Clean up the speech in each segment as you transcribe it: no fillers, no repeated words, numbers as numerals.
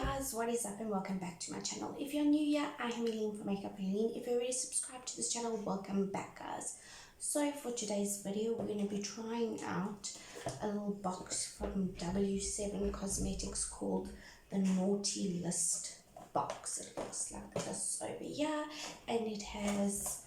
Guys, what is up and welcome back to my channel. If you're new here, I am Eileen from Makeup Eileen. If you're already subscribed to this channel, welcome back guys. So for today's video, we're going to be trying out a little box from W7 Cosmetics called the Naughty List box. It looks like this over here, and it has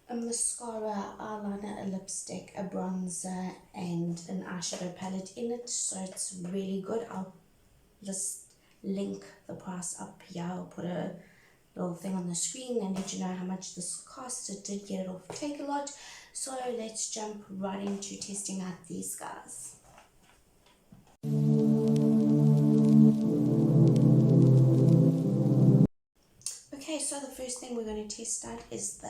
a mascara, eyeliner, a lipstick, a bronzer and an eyeshadow palette in it. So it's really good. I'll just link the price up here. I'll put a little thing on the screen and let you know how much this cost. It did get it off Take a Lot. So let's jump right into testing out these guys. Okay, so the first thing we're going to test out is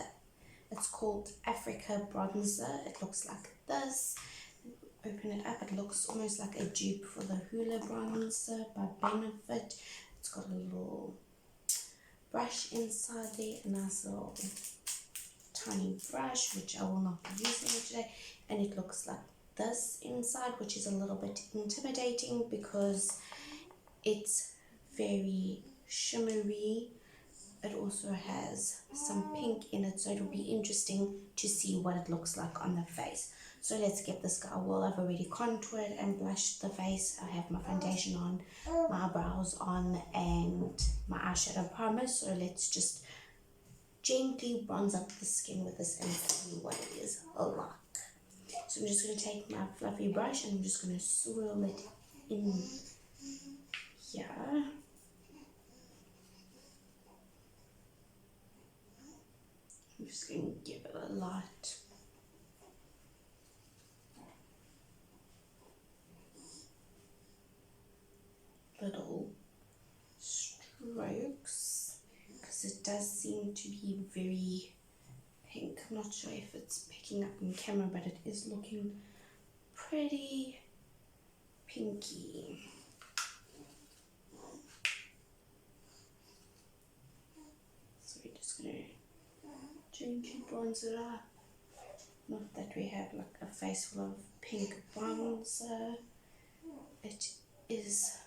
it's called Africa Bronzer. It looks like this. Open it up, it looks almost like a dupe for the Hoola bronzer by Benefit. It's got a little brush inside there, a nice little tiny brush, which I will not be using today. And it looks like this inside, which is a little bit intimidating because it's very shimmery. It also has some pink in it, so it'll be interesting to see what it looks like on the face. So let's give this guy a whirl. I've already contoured and blushed the face. I have my foundation on, my eyebrows on, and my eyeshadow primer. So let's just gently bronze up the skin with this and see what it is like. So I'm just going to take my fluffy brush and I'm just going to swirl it in here. I'm just going to give it a light little strokes because it does seem to be very pink. I'm not sure if it's picking up in camera, but it is looking pretty pinky. So we're just going to gently bronze it up. Not that we have like a face full of pink bronzer. It is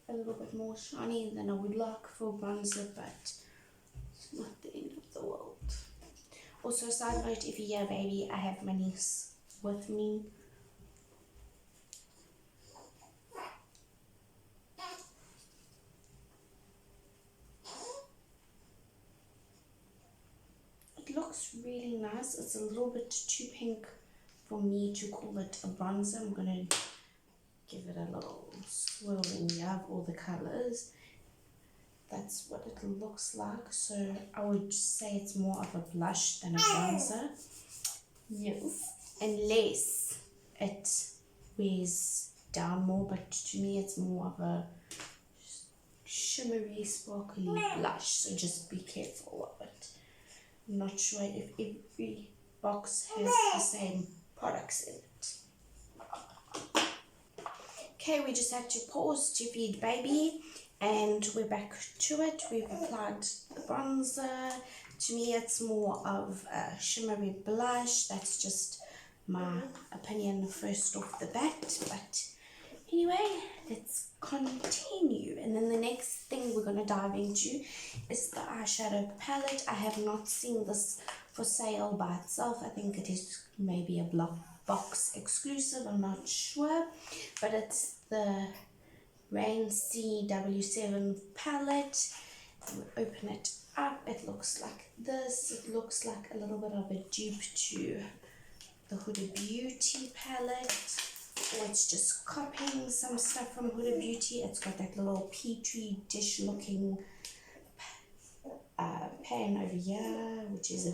a little bit more shiny than I would like for bronzer, but it's not the end of the world. Also, side note, if you hear baby, I have my niece with me. It looks really nice. It's a little bit too pink for me to call it a bronzer. I'm going to give it a little swirl in here of all the colors. That's what it looks like. So I would say it's more of a blush than a bronzer. Yes. Unless it wears down more, but to me it's more of a shimmery, sparkly blush. So just be careful of it. I'm not sure if every box has the same products in it. Okay, we just had to pause to feed baby and we're back to it. We've applied the bronzer. To me it's more of a shimmery blush. That's just my opinion first off the bat, but anyway, let's continue. And then the next thing we're going to dive into is the eyeshadow palette. I have not seen this for sale by itself. I think it is maybe a box exclusive, I'm not sure, but it's the Racy W7 palette. We open it up, it looks like this. It looks like a little bit of a dupe to the Huda Beauty palette, or it's just copying some stuff from Huda Beauty. It's got that little petri dish looking pan over here, which is a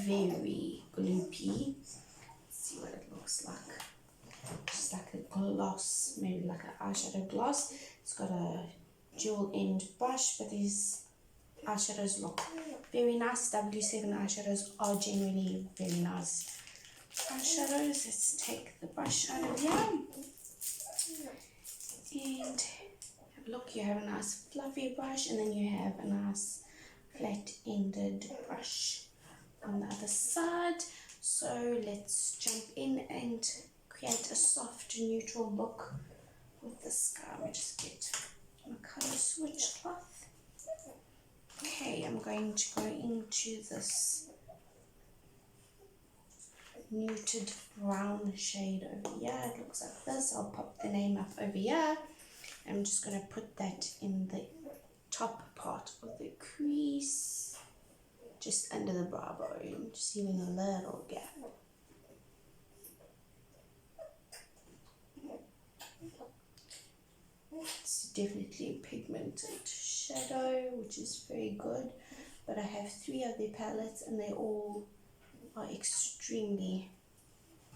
very gloopy. See what it looks like. Just like a gloss, maybe like an eyeshadow gloss. It's got a dual end brush, but these eyeshadows look very nice. W7 eyeshadows are generally very nice eyeshadows. Let's take the brush out of here and have a look. You have a nice fluffy brush, and then you have a nice flat-ended brush on the other side. So let's jump in and create a soft neutral look with this guy. Let me just get my colors switch cloth. Okay, I'm going to go into this muted brown shade over here. It looks like this. I'll pop the name up over here. I'm just going to put that in the top part of the crease, just under the brow bone, just leaving a little gap. It's definitely a pigmented shadow, which is very good, but I have 3 of their palettes and they all are extremely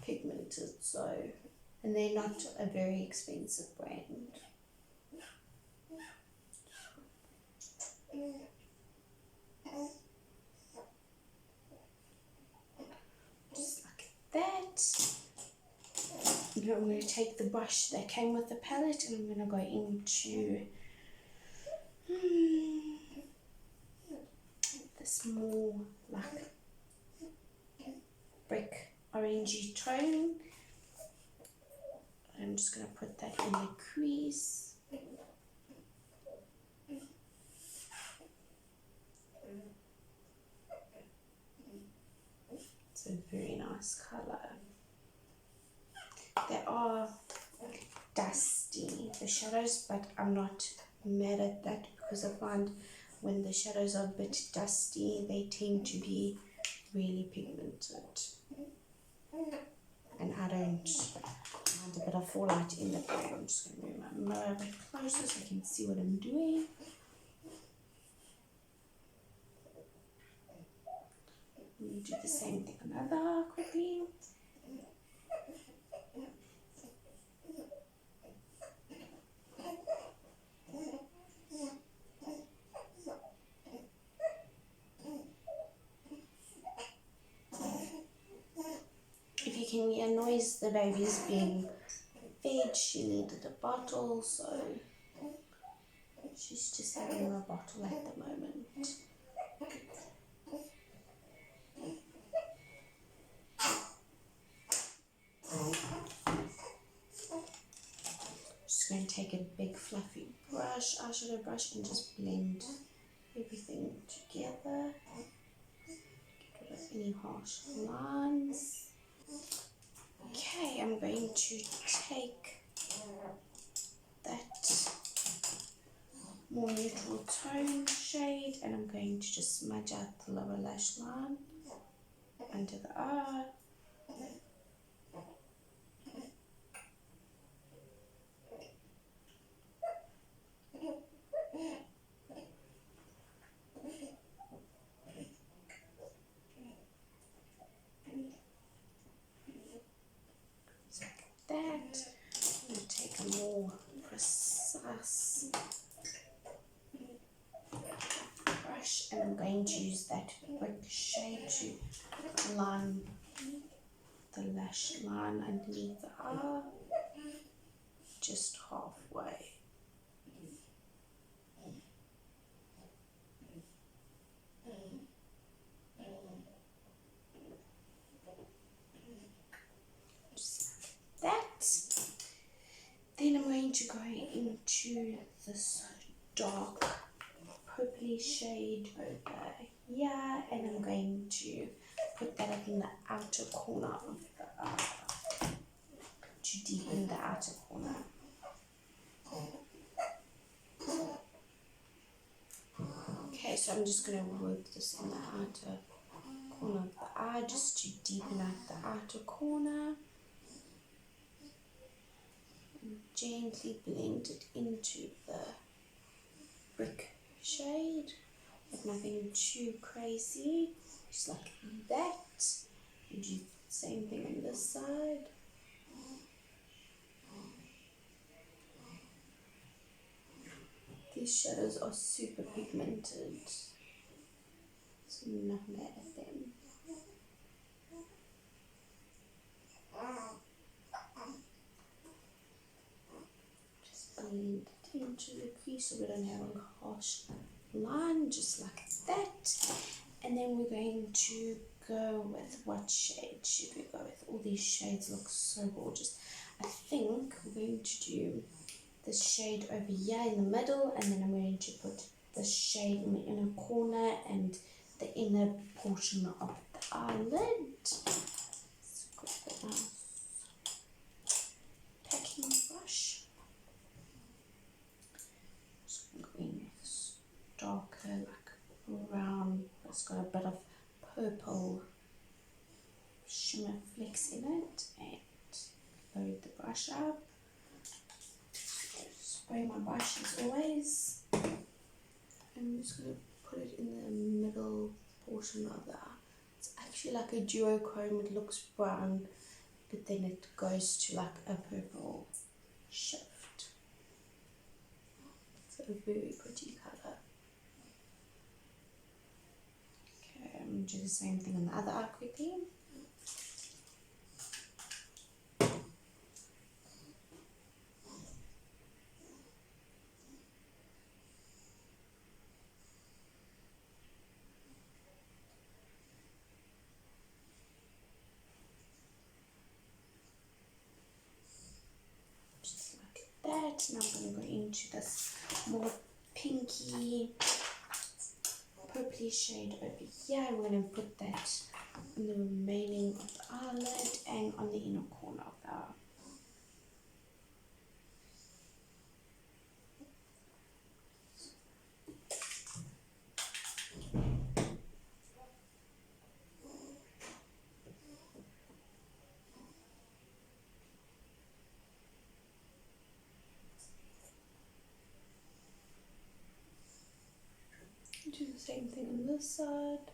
pigmented, so, and they're not a very expensive brand. Just like that. Now I'm going to take the brush that came with the palette and I'm going to go into this more like brick orangey tone. I'm just going to put that in the crease. It's a very nice colour. They are dusty, the shadows, but I'm not mad at that because I find when the shadows are a bit dusty, they tend to be really pigmented. And I don't mind a bit of fallout in the frame. I'm just going to move my mirror a bit closer so I can see what I'm doing. We'll do the same thing another quickly. If you can hear noise, the baby's being fed. She needed a bottle, so she's just having a bottle at the moment. Just going to take a big fluffy brush, eyeshadow brush, and just blend everything together. Get rid of any harsh lines. Okay, I'm going to take that more neutral tone shade and I'm going to just smudge out the lower lash line under the eye. That. I'm going to take a more precise brush and I'm going to use that brick shade to line the lash line underneath the eye, just halfway. Then I'm going to go into this dark purpley shade over here and I'm going to put that up in the outer corner of the eye to deepen the outer corner. Okay, so I'm just going to work this in the outer corner of the eye just to deepen out the outer corner. Gently blend it into the brick shade, but nothing too crazy, just like that. And do the same thing on this side. These shadows are super pigmented, so I'm not mad at them. Blend it into the crease so we don't have a harsh line, just like that. And then we're going to go with, what shade should we go with? All these shades look so gorgeous. I think we're going to do this shade over here in the middle, and then I'm going to put this shade in the inner corner and the inner portion of the eyelid. Let's grab a nice packing brush. Just going to go in with this darker, like brown, it's got a bit of purple shimmer flecks in it, and load the brush up. Spray my brush as always. I'm just going to put it in the middle portion of the eye. It's actually like a duochrome, it looks brown, but then it goes to like a purple shift. It's a very pretty colour. Okay, I'm going to do the same thing on the other eye quickly. That. Now I'm going to go into this more pinky, purpley shade over here. I'm going to put that on the remaining of the eyelid and on the inner corner of the eye. Do the same thing on this side.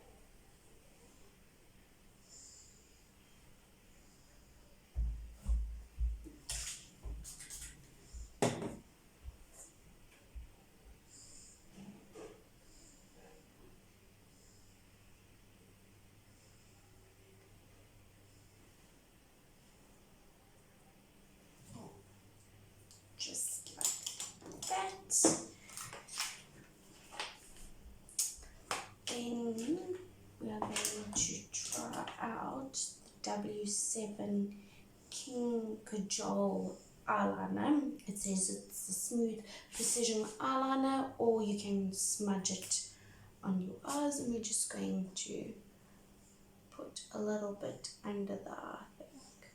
Just like that. Then we are going to try out the W7 King Koal eyeliner. It says it's a smooth precision eyeliner, or you can smudge it on your eyes, and we're just going to put a little bit under the eye, I think.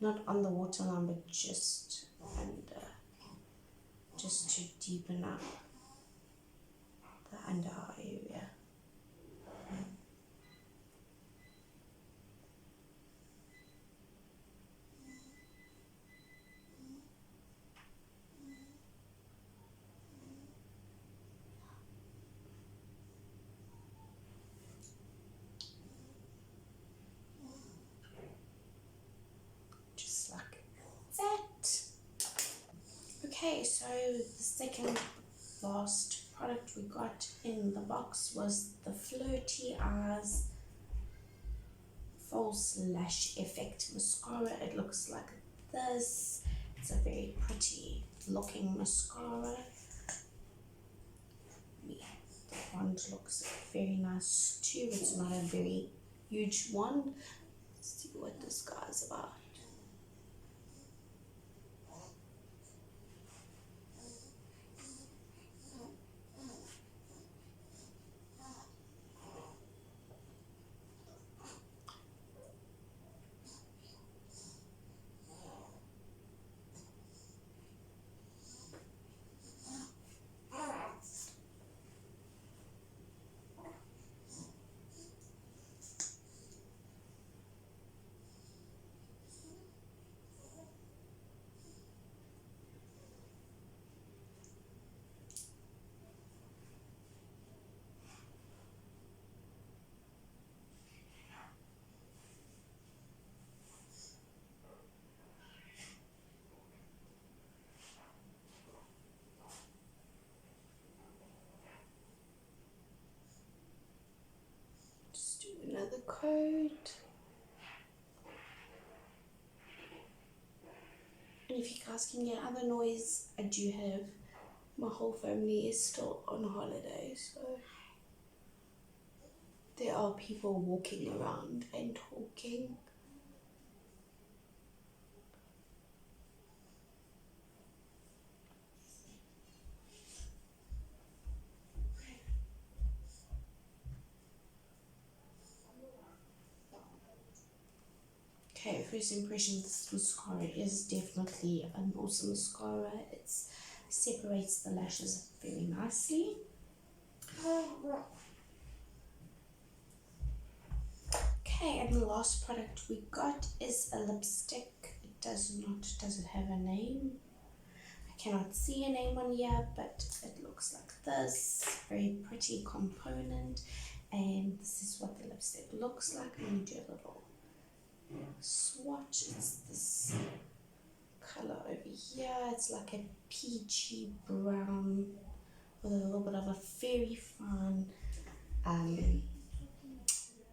Not on the waterline, but just under, just to deepen up the under eye area. Just like that. Okay, so the second last product we got in the box was the Flirty Eyes False Lash Effect Mascara. It looks like this. It's a very pretty looking mascara. Yeah, the wand looks very nice too. It's not a very huge wand. Let's see what this guy's about. Just do another coat. And if you guys can get other noise, I do have, my whole family is still on holiday, so there are people walking around and talking. first impression, this mascara is definitely an awesome mascara. It separates the lashes very nicely. Okay, and the last product we got is a lipstick. It does it have a name? I cannot see a name on here, but it looks like this. Very pretty component, and this is what the lipstick looks like. I'm going to do a little swatch. It's this color over here. It's like a peachy brown with a little bit of a very fine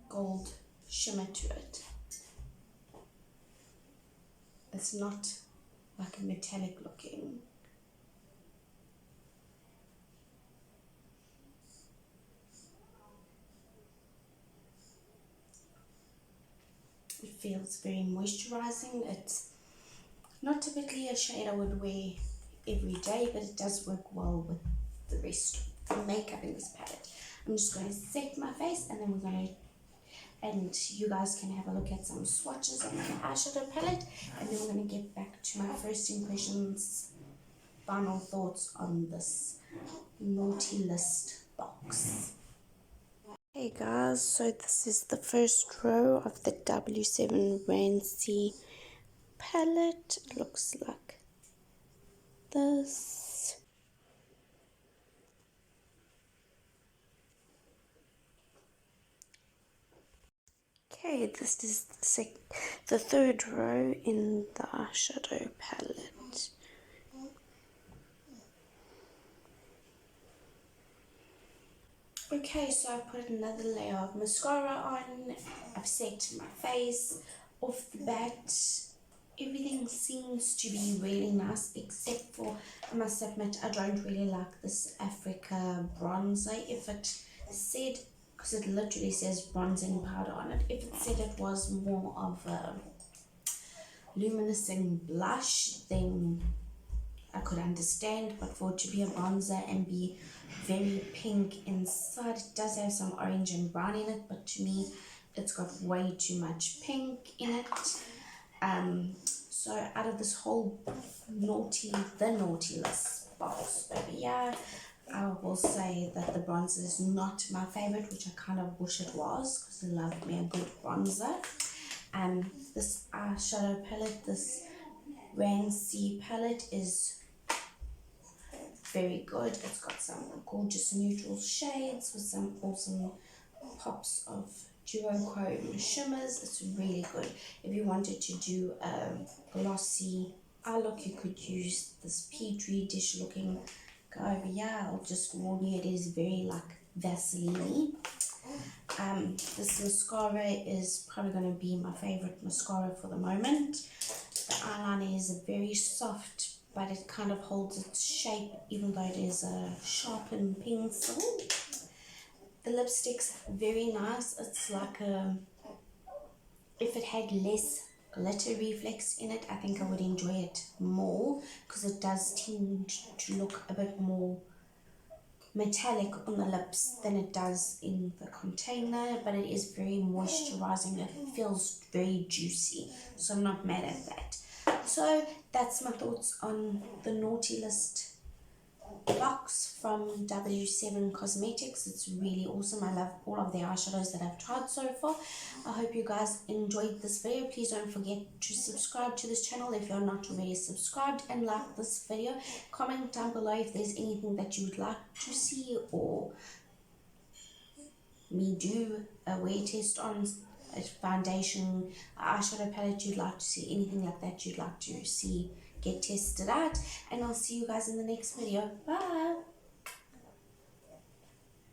gold shimmer to it. It's not like a metallic looking. It feels very moisturizing. It's not typically a shade I would wear every day, but it does work well with the rest of the makeup in this palette. I'm just going to set my face, and then we're going to, and you guys can have a look at some swatches on my eyeshadow palette, and then we're going to get back to my first impressions, final thoughts on this naughty list box. Hey guys, so this is the first row of the W7 Racy palette. It looks like this. Okay, this is the third row in the eyeshadow palette. Okay, so I put another layer of mascara on. I've set my face. Off the bat, everything seems to be really nice, except for, I must admit, I don't really like this Africa bronzer. If it said, because it literally says bronzing powder on it, if it said it was more of a luminescent blush, then I could understand, but for it to be a bronzer and be very pink inside, it does have some orange and brown in it, but to me it's got way too much pink in it. So out of this whole naughty list box over here, I will say that the bronzer is not my favorite, which I kind of wish it was, because I love me a good bronzer. This eyeshadow palette, this Racy palette, is very good. It's got some gorgeous neutral shades with some awesome pops of duochrome shimmers. It's really good. If you wanted to do a glossy eye look, you could use this petri dish looking guy over here. I'll just warn you, it is very like Vaseline-y. This mascara is probably going to be my favorite mascara for the moment. The eyeliner is very soft, but it kind of holds its shape even though it is a sharpened pencil. The lipstick's very nice. It's like if it had less glitter reflex in it, I think I would enjoy it more, because it does tend to look a bit more metallic on the lips than it does in the container, but it is very moisturizing. It feels very juicy, so I'm not mad at that. So that's my thoughts on the naughty list box from W7 Cosmetics. It's really awesome. I love all of the eyeshadows that I've tried so far. I hope you guys enjoyed this video. Please don't forget to subscribe to this channel if you're not already subscribed, and like this video. Comment down below if there's anything that you would like to see, or me do a wear test on a foundation, eyeshadow palette you'd like to see, anything like that you'd like to see get tested out. And I'll see you guys in the next video. Bye.